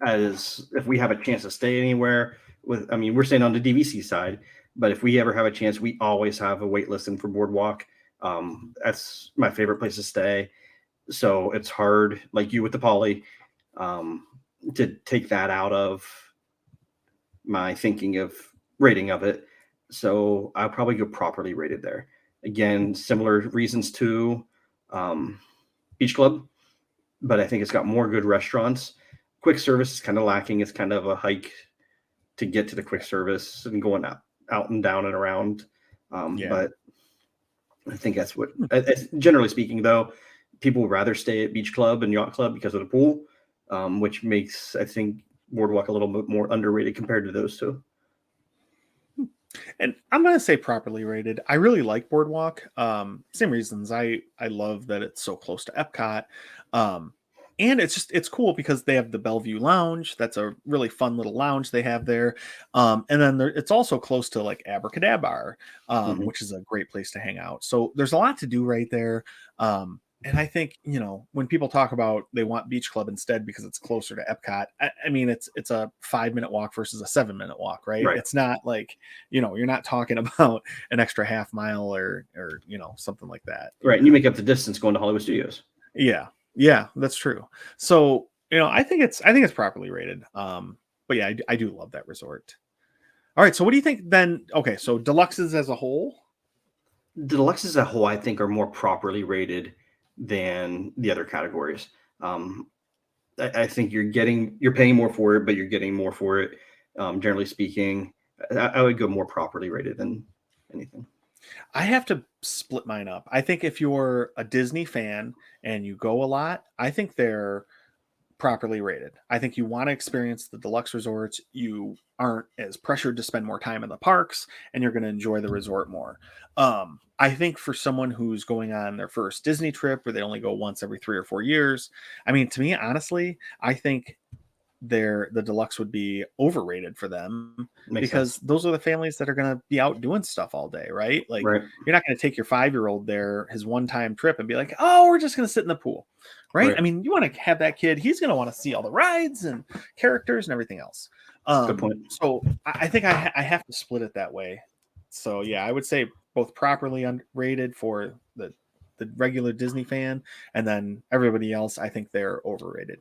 As if we have a chance to stay anywhere with, I mean, we're staying on the DVC side, but if we ever have a chance, we always have a wait list in for boardwalk. That's my favorite place to stay. So it's hard, like you with the poly, um, to take that out of my thinking of rating of it. So I'll probably go properly rated there. Again, similar reasons to um, Beach Club, but I think it's got more good restaurants. Quick service is kind of lacking. It's kind of a hike to get to the quick service and going out and down and around. Yeah. But I think that's what, generally speaking, though, people would rather stay at Beach Club and Yacht Club because of the pool, which makes, I think, Boardwalk a little bit more underrated compared to those two. And I'm gonna say properly rated. I really like Boardwalk. Same reasons. I love that it's so close to Epcot. Um, and it's cool because they have the Bellevue Lounge. That's a really fun little lounge they have there. And then it's also close to like Abracadabra, Mm-hmm. which is a great place to hang out. So there's a lot to do right there. And I think, when people talk about they want Beach Club instead because it's closer to Epcot, I mean it's a 5-minute walk versus a 7-minute walk, right? Right. It's not like, you're not talking about an extra half mile or something like that. Right. And you make up the distance going to Hollywood Studios. Yeah. Yeah, that's true. So, I think it's properly rated. But yeah, I do love that resort. All right, so what do you think then? Okay, so deluxes as a whole? The deluxe as a whole, I think, are more properly rated than the other categories. Um, I think you're paying more for it, but you're getting more for it. Generally speaking, I would go more properly rated than anything. I have to split mine up. I think if you're a Disney fan and you go a lot, I think they're properly rated. I think you want to experience the deluxe resorts. You aren't as pressured to spend more time in the parks and you're going to enjoy the resort more. I think for someone who's going on their first Disney trip where they only go once every 3 or 4 years, I mean, to me, honestly, I think the deluxe would be overrated for them Makes because sense, those are the families that are going to be out doing stuff all day, right? Like right? you're not going to take your 5-year-old there his one-time trip and be like, "Oh, we're just going to sit in the pool." Right? Right. I mean, you want to have that kid, he's going to want to see all the rides and characters and everything else. Good point. So I think I have to split it that way. So yeah, I would say both properly rated for the regular Disney fan, and then everybody else, I think they're overrated.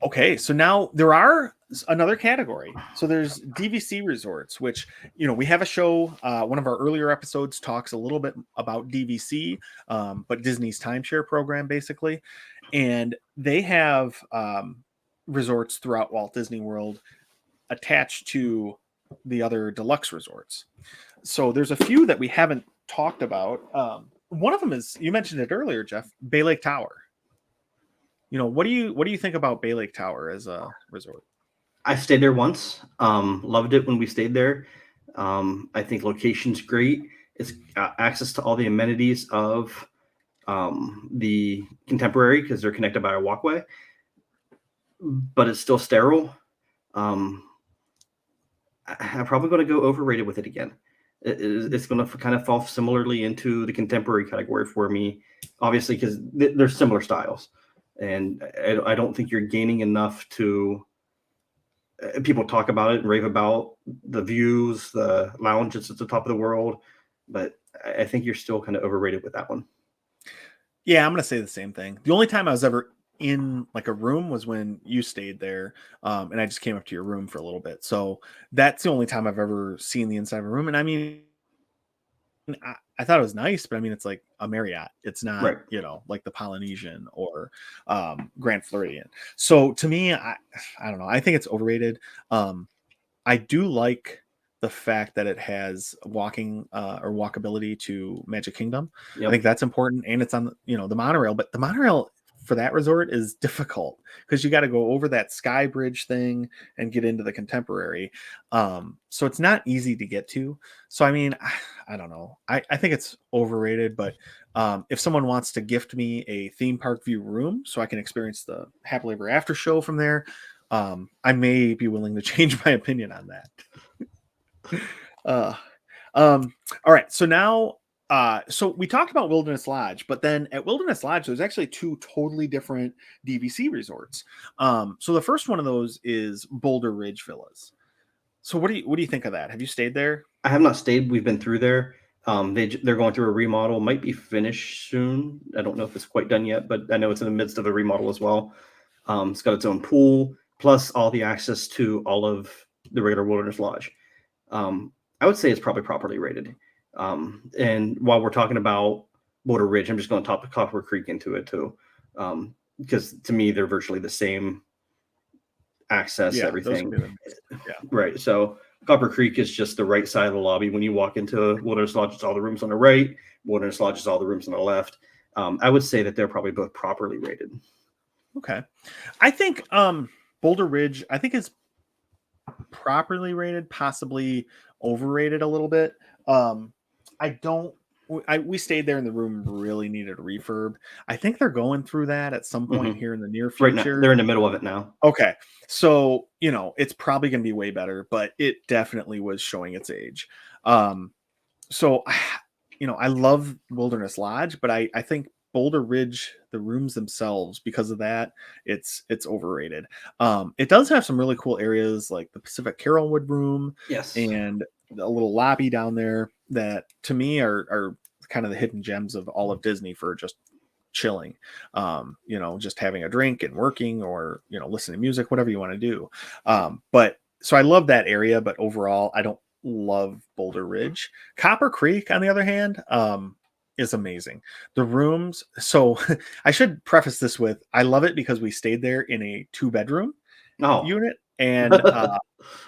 Okay, so now there are another category. So there's DVC resorts, which we have a show. One of our earlier episodes talks a little bit about DVC, but Disney's timeshare program, basically, and they have resorts throughout Walt Disney World attached to the other deluxe resorts. So there's a few that we haven't talked about. One of them is, you mentioned it earlier, Jeff, Bay Lake Tower. What do you think about Bay Lake Tower as a resort? I stayed there once. Loved it when we stayed there. I think location's great. It's access to all the amenities of the contemporary because they're connected by a walkway, but it's still sterile. Um, I'm probably going to go overrated with it again. It's going to kind of fall similarly into the contemporary category for me, obviously, because they're similar styles. And I don't think you're gaining enough to. People talk about it and rave about the views, the lounges at the top of the world, but I think you're still kind of overrated with that one. Yeah, I'm gonna say the same thing. The only time I was ever in like a room was when you stayed there, and I just came up to your room for a little bit. So that's the only time I've ever seen the inside of a room. And I mean, I thought it was nice, but I mean, it's like a Marriott. It's not, Right. like the Polynesian or Grand Floridian. So to me, I don't know. I think it's overrated. I do like the fact that it has walking or walkability to Magic Kingdom. I Yep. think that's important, and it's on the monorail. But the monorail for that resort is difficult because you got to go over that sky bridge thing and get into the contemporary. So it's not easy to get to. So I mean, I don't know. I think it's overrated, but if someone wants to gift me a theme park view room so I can experience the happily ever after show from there, I may be willing to change my opinion on that. Uh, all right. So now, so we talked about Wilderness Lodge, but then at Wilderness Lodge, there's actually two totally different DVC resorts. So the first one of those is Boulder Ridge Villas. So what do you think of that? Have you stayed there? I have not stayed. We've been through there. They're going through a remodel. Might be finished soon. I don't know if it's quite done yet, but I know it's in the midst of a remodel as well. It's got its own pool, plus all the access to all of the regular Wilderness Lodge. I would say it's probably properly rated. And while we're talking about Boulder Ridge, I'm just going to top Copper Creek into it too, because to me they're virtually the same access, Yeah, those would everything. be the yeah. Right. So Copper Creek is just the right side of the lobby. When you walk into Wilderness Lodge, it's all the rooms on the right. Wilderness Lodge is all the rooms on the left. I would say that they're probably both properly rated. Okay. I think Boulder Ridge, I think is properly rated, possibly overrated a little bit. I don't. We stayed there and the room really needed a refurb. I think they're going through that at some point Mm-hmm. here in the near Right now, future. they're in the middle of it now. Okay, so it's probably going to be way better, but it definitely was showing its age. So I love Wilderness Lodge, but I think Boulder Ridge, the rooms themselves, because of that, it's overrated. It does have some really cool areas like the Pacific Carolwood room Yes. and a little lobby down there that to me are kind of the hidden gems of all of Disney for just chilling, just having a drink and working or listening to music, whatever you want to do. But so I love that area, but overall I don't love Boulder Ridge. Copper Creek, on the other hand, is amazing. The rooms. So I should preface this with I love it because we stayed there in a 2-bedroom Oh. unit, and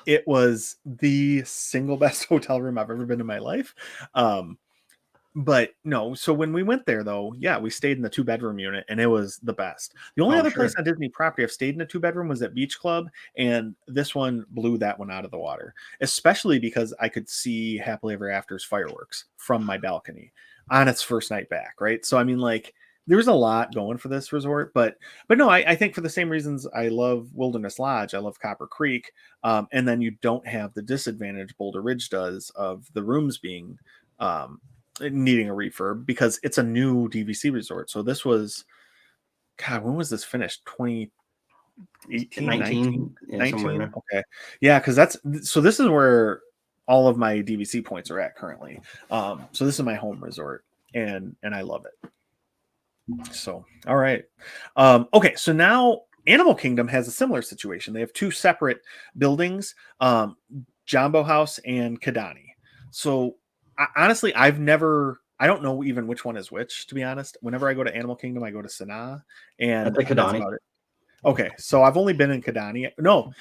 it was the single best hotel room I've ever been in my life. But no, so when we went there though, yeah, we stayed in the 2-bedroom unit and it was the best. The only I'm other place sure. on Disney property I've stayed in a 2-bedroom was at Beach Club, and this one blew that one out of the water, especially because I could see Happily Ever After's fireworks from my balcony on its first night back, right? So I mean, like, there's a lot going for this resort, but no, I think for the same reasons I love Wilderness Lodge, I love Copper Creek, and then you don't have the disadvantage Boulder Ridge does of the rooms being needing a refurb because it's a new DVC resort. So this was, God, when was this finished? 2018, 19, 19, yeah, somewhere in 19? there. Okay. Yeah, because this is where all of my DVC points are at currently. So this is my home resort and I love it. So, all right. Okay, so now Animal Kingdom has a similar situation. They have two separate buildings, Jambo House and Kidani. So honestly, I don't know even which one is which, to be honest. Whenever I go to Animal Kingdom, I go to Sanaa, That's and a that's Kidani. about it. Okay, so I've only been in Kidani. No,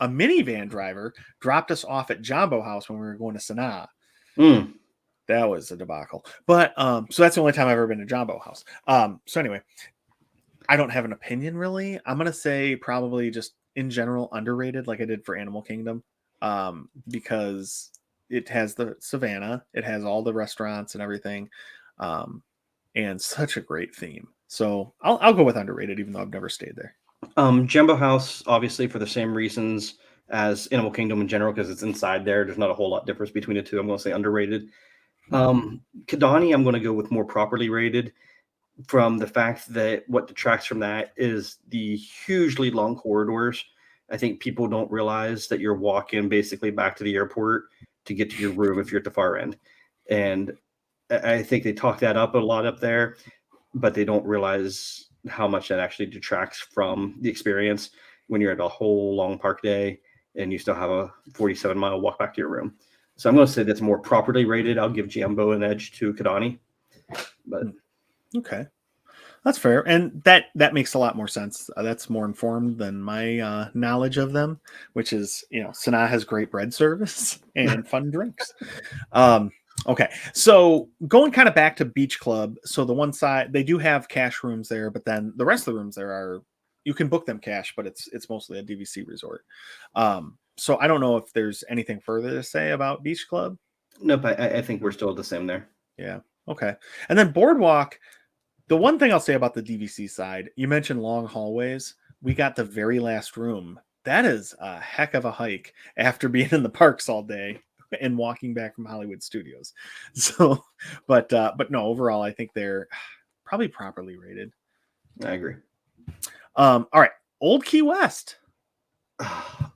a minivan driver dropped us off at Jambo House when we were going to Sanaa. Mm. That was a debacle. But so that's the only time I've ever been to Jambo House. So anyway, I don't have an opinion really. I'm gonna say probably just in general underrated, like I did for Animal Kingdom, because it has the savannah, it has all the restaurants and everything, and such a great theme. So I'll go with underrated, even though I've never stayed there. Jumbo House, obviously, for the same reasons as Animal Kingdom in general, because it's inside there. There's not a whole lot difference between the two. I'm going to say underrated. Kidani, I'm going to go with more properly rated from the fact that what detracts from that is the hugely long corridors. I think people don't realize that you're walking basically back to the airport to get to your room if you're at the far end. And I think they talk that up a lot up there, but they don't realize how much that actually detracts from the experience when you're at a whole long park day and you still have a 47-mile walk back to your room. So I'm going to say that's more properly rated. I'll give Jambo an edge to Kidani. But okay, that's fair, and that makes a lot more sense. That's more informed than my knowledge of them, which is, Sanaa has great bread service and fun drinks. Okay, so going kind of back to Beach Club. So the one side, they do have cash rooms there, but then the rest of the rooms there are, you can book them cash, but it's mostly a DVC resort. So I don't know if there's anything further to say about Beach Club. nope, I think we're still the same there. Yeah. Okay. And then Boardwalk. The one thing I'll say about the DVC side, you mentioned long hallways. We got the very last room. That is a heck of a hike after being in the parks all day and walking back from Hollywood Studios. So, but no, overall, I think they're probably properly rated. I agree. All right, Old Key West.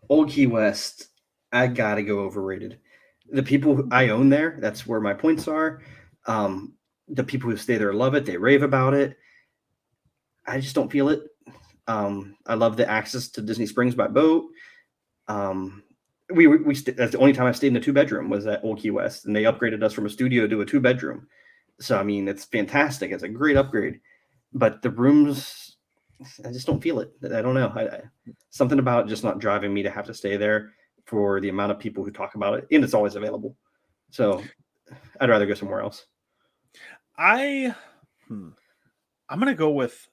Old Key West, I gotta go overrated. The people I own there, that's where my points are. The people who stay there love it. They rave about it. I just don't feel it. I love the access to Disney Springs by boat. That's the only time I stayed in a 2-bedroom was at Old Key West, and they upgraded us from a studio to a 2-bedroom. So I mean, it's fantastic. It's a great upgrade, but the rooms, I just don't feel it. I don't know. Something about just not driving me to have to stay there for the amount of people who talk about it, and it's always available. So I'd rather go somewhere else. I'm gonna go with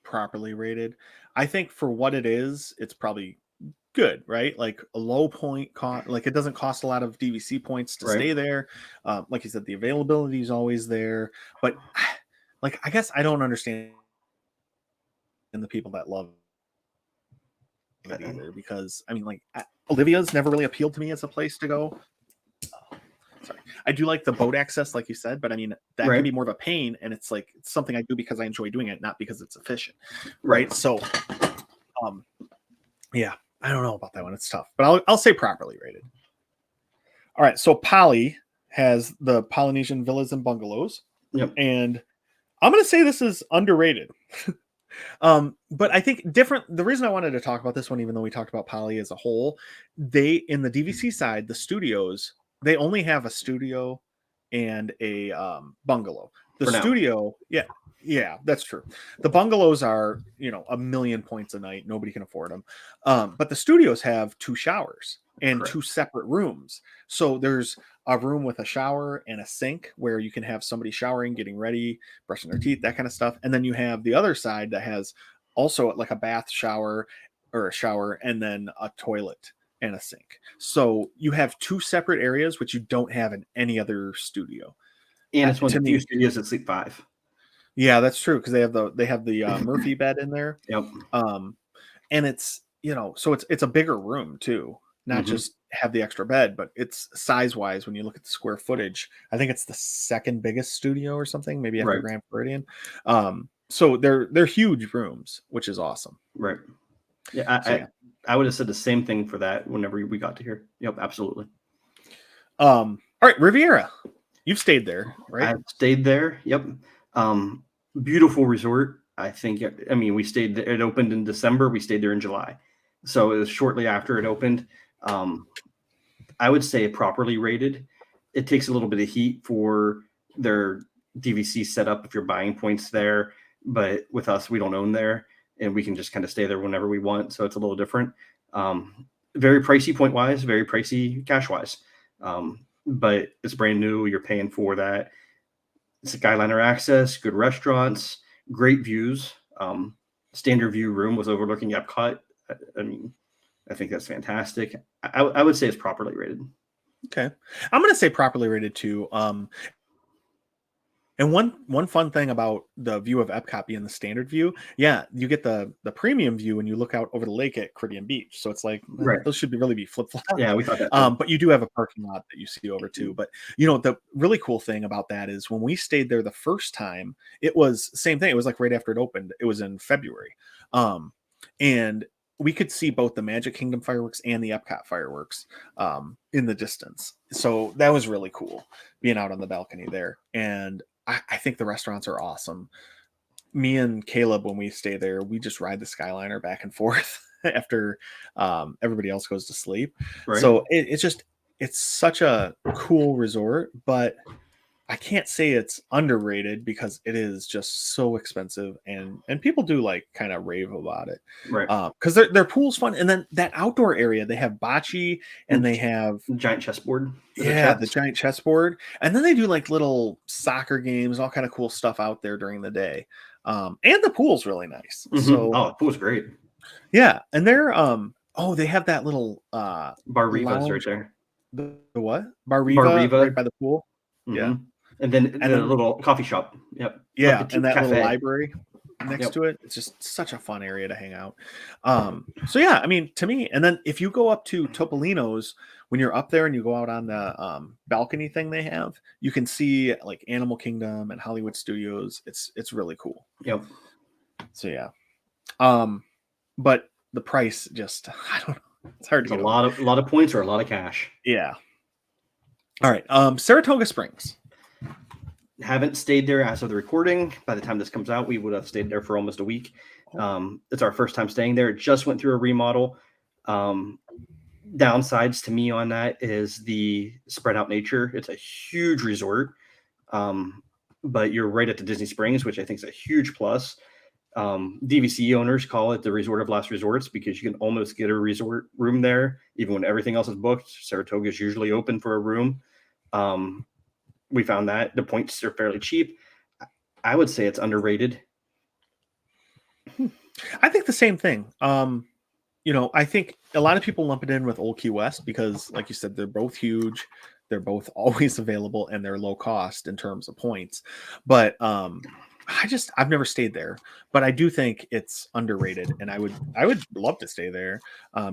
properly rated. I think for what it is, it's probably good, right? Like a low point cost, like it doesn't cost a lot of DVC points to stay there. Like you said, the availability is always there, but like I guess I don't understand the people that love it either, because I mean, like Olivia's never really appealed to me as a place to go. Sorry, I do like the boat access, like you said, but I mean that can be more of a pain, and it's like it's something I do because I enjoy doing it, not because it's efficient, right? So, yeah, I don't know about that one. It's tough, but I'll say properly rated. All right, so Poly has the Polynesian villas and bungalows, and I'm going to say this is underrated. But I think different. The reason I wanted to talk about this one, even though we talked about Poly as a whole, they in the DVC side, the studios, they only have a studio and a bungalow. The For studio, yeah, that's true. The bungalows are, a million points a night. Nobody can afford them. But the studios have 2 showers and 2 separate rooms. So there's a room with a shower and a sink where you can have somebody showering, getting ready, brushing their teeth, that kind of stuff. And then you have the other side that has also like a bath shower or a shower and then a toilet and a sink. So you have 2 separate areas, which you don't have in any other studio. And it's one of the few studios that sleep 5. Yeah, that's true, because they have the Murphy bed in there. Yep. And it's, so it's a bigger room too. Not just have the extra bed, but it's size wise. When you look at the square footage, I think it's the second biggest studio or something, maybe after Grand Floridian. So they're huge rooms, which is awesome. Right. Yeah, I would have said the same thing for that whenever we got to here. Yep, absolutely. All right, Riviera. You've stayed there, right? I've stayed there. Yep. Beautiful resort. I think. I mean, we stayed. It opened in December. We stayed there in July, so it was shortly after it opened. I would say properly rated. It takes a little bit of heat for their DVC setup if you're buying points there, but with us, we don't own there, and we can just kind of stay there whenever we want. So it's a little different. Very pricey point wise, very pricey cash wise, but it's brand new. You're paying for that. It's a Skyliner access, good restaurants, great views. Standard view room was overlooking Epcot. I mean, I think that's fantastic. I would say it's properly rated. Okay. I'm going to say properly rated too. And one fun thing about the view of Epcot being the standard view, you get the premium view when you look out over the lake at Caribbean Beach. So it's like those should really be flip flopped. Yeah, we thought that. But you do have a parking lot that you see over too. But the really cool thing about that is when we stayed there the first time, it was same thing. It was like right after it opened. It was in February, and we could see both the Magic Kingdom fireworks and the Epcot fireworks in the distance. So that was really cool being out on the balcony there. And I think the restaurants are awesome. Me and Caleb, when we stay there, we just ride the Skyliner back and forth after everybody else goes to sleep. Right. So it's just, it's such a cool resort, but I can't say it's underrated because it is just so expensive, and people do like kind of rave about it. Right. Because their pool's fun, and then that outdoor area they have bocce and And they have giant chessboard. Is it yeah the chess? giant chessboard, and then they do like little soccer games, all kind of cool stuff out there during the day. And the pool's really nice. Mm-hmm. So Oh, the pool's great. yeah, and they're oh they have that little Bar Riva's right lounge. there. The what? Bar Bar Riva right Riva. by the pool. Mm-hmm. Yeah. And then And the then little coffee shop. Yep. Le yeah, and Petit that little Cafe. library next Yep. to it. It's just such a fun area to hang out. So yeah, I mean, to me, and then if you go up to Topolino's, when you're up there and you go out on the balcony thing they have, you can see like Animal Kingdom and Hollywood Studios. It's really cool. Yep. So yeah. But the price just I don't know. It's hard to It's a get over. lot of points or a lot of cash. Yeah. All right. Saratoga Springs. Haven't stayed there as of the recording. By the time this comes out, we would have stayed there for almost a week. It's our first time staying there. It just went through a remodel. Downsides to me on that is the spread out nature. It's a huge resort, but you're right at the Disney Springs, which I think is a huge plus. DVC owners call it the resort of last resorts because you can almost get a resort room there, even when everything else is booked. Saratoga is usually open for a room. We found that the points are fairly cheap. I would say it's underrated. I think the same thing. I think a lot of people lump it in with Old Key West because, like you said, they're both huge, they're both always available, and they're low cost in terms of points. But I've never stayed there, but I do think it's underrated, and I would love to stay there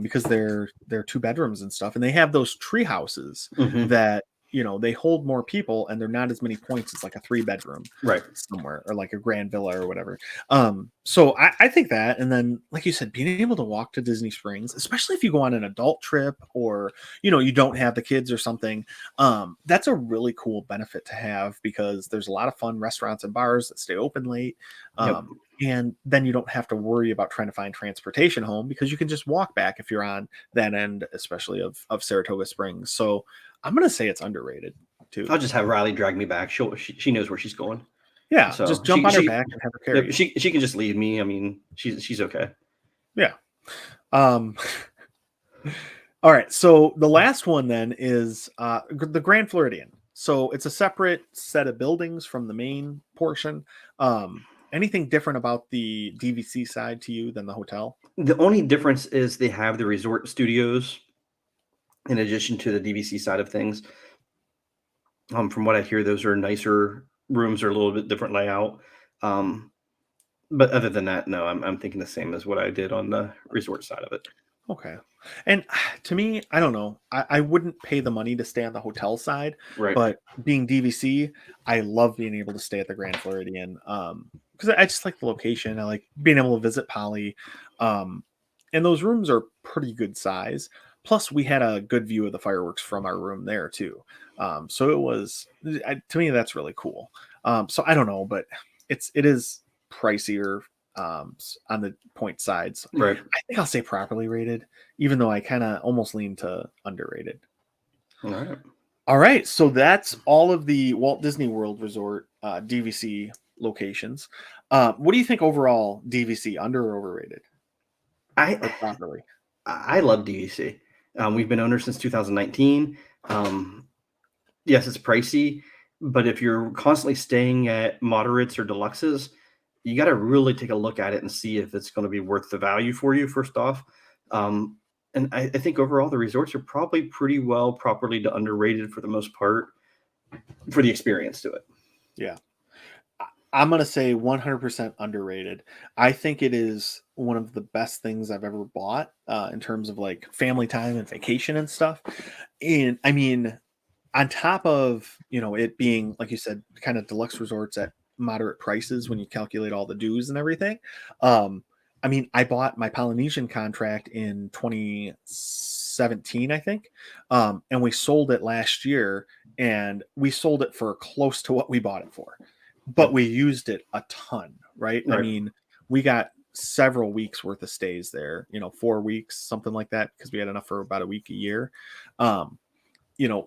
because they're 2 bedrooms and stuff, and they have those tree houses Mm-hmm. that they hold more people, and they're not as many points as like a 3 bedroom Right. somewhere or like a grand villa or whatever. So I think that, and then like you said, being able to walk to Disney Springs, especially if you go on an adult trip or you don't have the kids or something, that's a really cool benefit to have because there's a lot of fun restaurants and bars that stay open late. Yep. And then you don't have to worry about trying to find transportation home because you can just walk back if you're on that end, especially of Saratoga Springs. So I'm gonna say it's underrated too. I'll just have Riley drag me back. She knows where she's going, Yeah, so just jump on her back and have her carry you. she can just leave me. I mean, she's okay. Yeah. All right. So the last one then is the Grand Floridian. So it's a separate set of buildings from the main portion. Anything different about the DVC side to you than the hotel? The only difference is they have the resort studios in addition to the DVC side of things. From what I hear, those are nicer rooms, are a little bit different layout. But other than that, no, I'm thinking the same as what I did on the resort side of it. Okay. And to me, I don't know. I wouldn't pay the money to stay on the hotel side, Right. but being DVC, I love being able to stay at the Grand Floridian because I just like the location. I like being able to visit Polly. And those rooms are pretty good size. Plus, we had a good view of the fireworks from our room there too. So it was to me that's really cool. So I don't know, but it is pricier on the point sides. Right. I think I'll say properly rated, even though I kind of almost lean to underrated. All right. All right, so that's all of the Walt Disney World Resort DVC locations. What do you think overall, DVC, under or overrated? Or properly? I love DVC. We've been owners since 2019. Yes, it's pricey, but if you're constantly staying at moderates or deluxes, you got to really take a look at it and see if it's going to be worth the value for you, first off. And I think overall the resorts are probably pretty well properly to underrated for the most part for the experience to it. Yeah. I'm going to say 100% underrated. I think it is one of the best things I've ever bought in terms of like family time and vacation and stuff. And I mean, on top of, it being, like you said, kind of deluxe resorts at moderate prices when you calculate all the dues and everything. I mean, I bought my Polynesian contract in 2017, I think. And we sold it last year and we sold it for close to what we bought it for. But we used it a ton, right? I mean, we got several weeks worth of stays there, 4 weeks, something like that, because we had enough for about a week a year.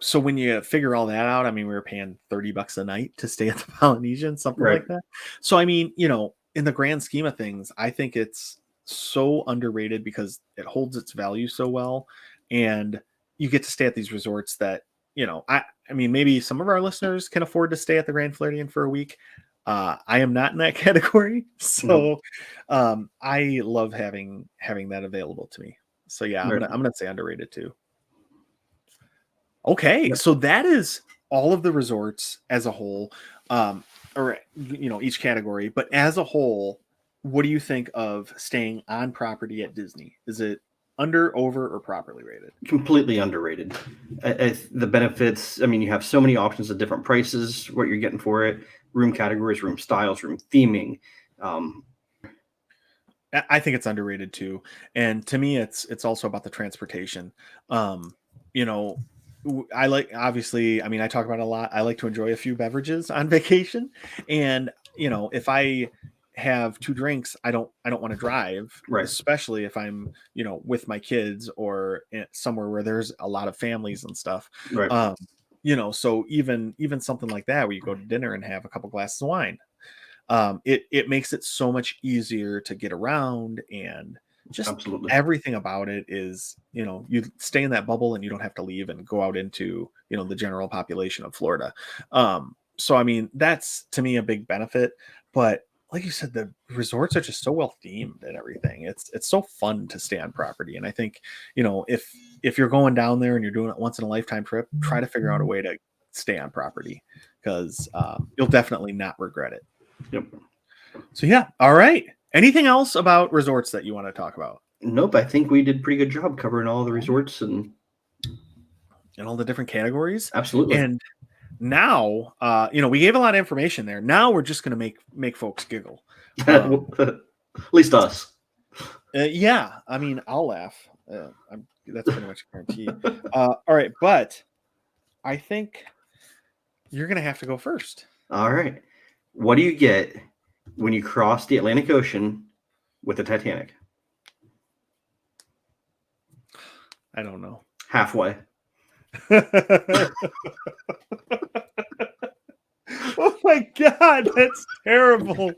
so when you figure all that out, I mean, we were paying $30 a night to stay at the Polynesian, something Right. like that. So, I mean, in the grand scheme of things, I think it's so underrated because it holds its value so well. And you get to stay at these resorts that, I mean, maybe some of our listeners can afford to stay at the Grand Floridian for a week. I am not in that category. So, I love having that available to me. So yeah, I'm Right. gonna say underrated too. Okay, Yep. so that is all of the resorts as a whole, or each category. But as a whole, what do you think of staying on property at Disney? Is it under, over, or properly rated? Completely underrated. The benefits, I mean, you have so many options at different prices, what you're getting for it, room categories, room styles, room theming. I think it's underrated too, and to me, it's also about the transportation. You know, I like, obviously. I mean, I talk about it a lot. I like to enjoy a few beverages on vacation, and if I have two drinks, I don't want to drive, Right. especially if I'm with my kids or somewhere where there's a lot of families and stuff. Right. So even something like that, where you go to dinner and have a couple glasses of wine, it makes it so much easier to get around, and just Absolutely. everything about it is, you stay in that bubble and you don't have to leave and go out into the general population of Florida. So I mean, that's to me a big benefit. But like you said, the resorts are just so well themed and everything. It's so fun to stay on property, and I think if you're going down there and you're doing it once in a lifetime trip, try to figure out a way to stay on property, because you'll definitely not regret it. Yep. So yeah, all right. Anything else about resorts that you want to talk about? Nope. I think we did a pretty good job covering all the resorts and all the different categories. absolutely. And now, we gave a lot of information there. Now we're just going to make folks giggle. At least us. Yeah, I mean, I'll laugh. That's pretty much guaranteed. All right, but I think you're going to have to go first. All right. What do you get when you cross the Atlantic Ocean with the Titanic? I don't know. Halfway. Oh my God, that's terrible.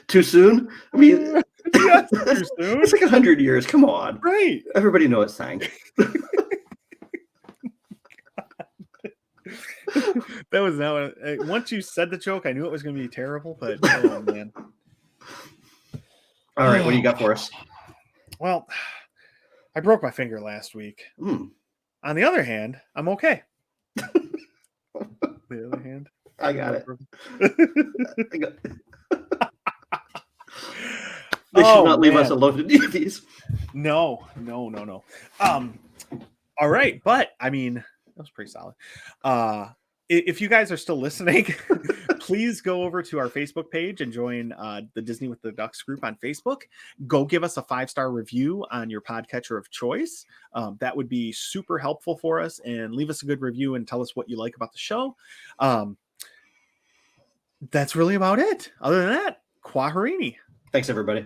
Too soon? I mean, yes, too soon. It's like 100 years. Come on. Right. Everybody knows it sank. That was now. Once you said the joke, I knew it was going to be terrible. But oh man! All right, what do you got for us? Well, I broke my finger last week. On the other hand, I'm okay. The other hand, I got it. They should not leave us alone to do these. No. All right, but I mean, that was pretty solid. If you guys are still listening, please go over to our Facebook page and join the Disney with the Ducks group on Facebook. Go give us a 5-star review on your podcatcher of choice. That would be super helpful for us, and leave us a good review and tell us what you like about the show. That's really about it. Other than that, Kwaharini. Thanks, everybody.